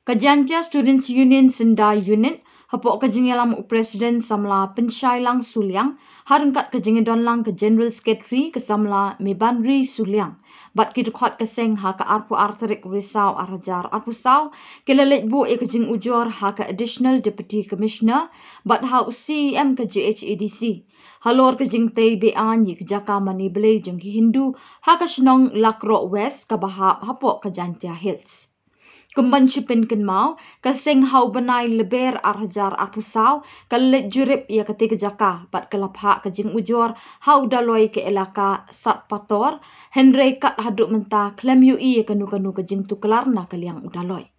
Kajantia Students Union Senda Unit hapok kajingelam Presiden samla pensyai lang suliang harengkat kajingedon lang ke General Secretary ke samla mebanri suliang bat kidukhat keseng ha ka arpu arterik risau arjar arpu sau kelelet bu e kajing ujor ha ka Additional Deputy Commissioner bat ha CM ke GHADC halor kajing tei bean yi kejaka mani belai jeng ki Hindu ha ka Shnong Lakro West ka bahap hapok Kajantia Hills. Kumban chipin ken mau kaseng hau banai leber arhajar arpusau kalet jurip ia ketika jaka bat kelapha kajing ujor hau daloi ke elaka sat pator Henry kat haduk mentah klem ui kanu kajing tukelar na kaliang udaloi.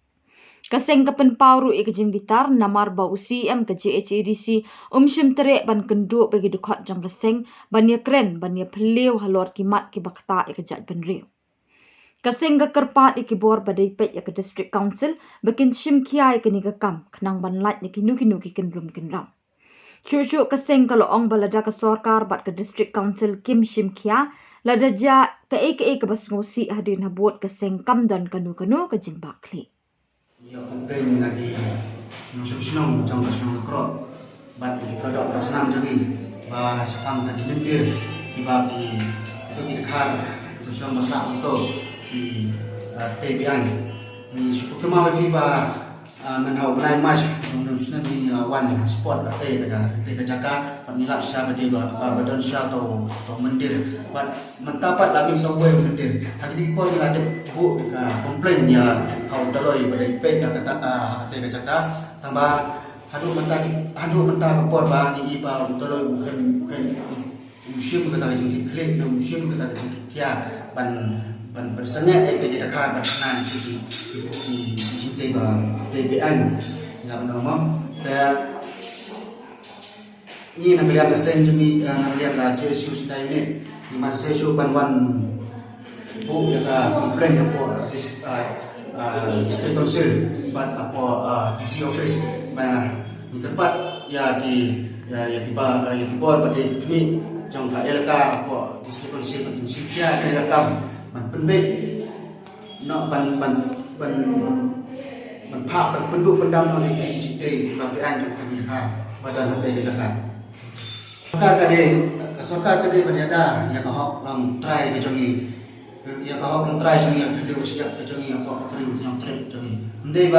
Kaseng kapen pauru kajing bitar namar bau CM ke GHADC shim terek ban kenduk bagi dukat jang kaseng ban ya kren ban ya peliu halor kimat ki bakta kejat benriu. Kaseng kerpat ikibor badai pet ya ke District Council bakin shim kiai ke niga kam kenang ban light ni kinu ki kenrum kenram. Cuk kaseng kalau ong balada ke sorkar bat ke District Council kim shim kia lada ja ke bas ngosi hadir habut kaseng kam dan kanu ke jing bakli. Ya komplain lagi nusuk-nusuk jang kasong krop bat di produk rasanam jadi bah sepang tadi lendir dibagi itu kita kar itu cuma masak untuk di TBN ni suku kemau tiba menau belai mas nusuknya di wan spot ke Jakarta penilap siapa di badan siapa atau mendir bat mentapat lami sawe mendir hari ini pun ada bu komplain ya kau daloi pada ipek kata ke Jakarta tambah hadu mentah kepor bah ni iba daloi bukan musim kata jengkit klik dan musim kata jengkit kia ban bersengat kita dekat berkenan di cintai BBN ila bernama dan ini nak lihat kesen jumi nak lihat lah JSU sedai ini di masa show ban bu ya komplain apa District Council ban apa DC office ban di tempat ya di bawah pada ini jangka elaka apa District Council pada Sipia kena kam ban penbek nak ban phak ban penduk pendam nak di cintai BBN juga di dekat badan hati ke Jakarta. Sokar kade berada yang kau lang try ke jongi yang kau lang try jongi yang kedua sejak ke jongi apa perlu yang trip jongi ande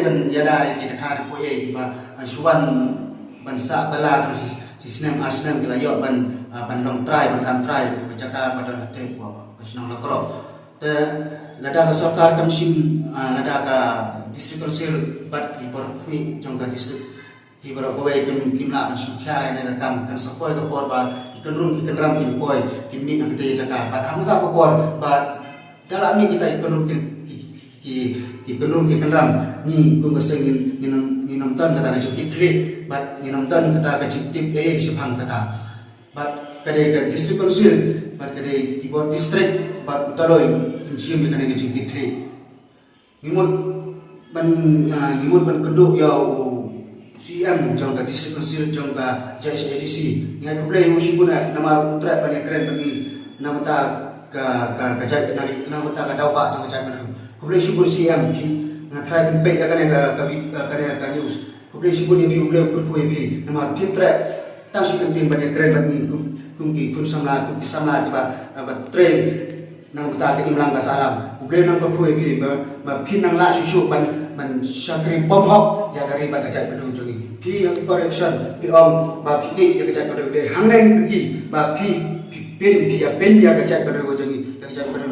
ban yada kita kar poye ba suwan ban sa bala si snem asnem kila yo ban long try ban kam try ke Jakarta badan hati ko Shnong Lakro te lada ka sokar kam sim lada ka District Council bat report ni jongka district hibara kowe kimla sukha ne kam kan sokoi ko por ba ikenrum ikenram kin poi kimni ang te Jakarta bat angka ko por ba dalami kita ikenrum ikenram ni kung kasengin ninam tan kata ka jukit kli bat ninam tan kata ka jitip sipang kata bat kade ka District Council bat kade keyboard district bat taloi kinsium ka ne jukit kli ngimut ban keduk yau CM jangka District Council jangka JHADC ngai ko play musim pun nama utara banyak keren bagi nama ta kajak nama ta ka dawpa jangka jangka ko play sibun CM ngatrai ben pe ka news ko play sibun ni bi play ko bi nama pintra ta su kan tin banyak keren bagi kun samla tiba train nang ta ka imlang ka salam ko play nang ko bi ma pin nang la su ban syakri bom hok ya dari ban kajak penuh jongi pi yang correction pi om ba pi ya kajak penuh de hangneng pergi ba pi ya kajak penuh jongi kajak penuh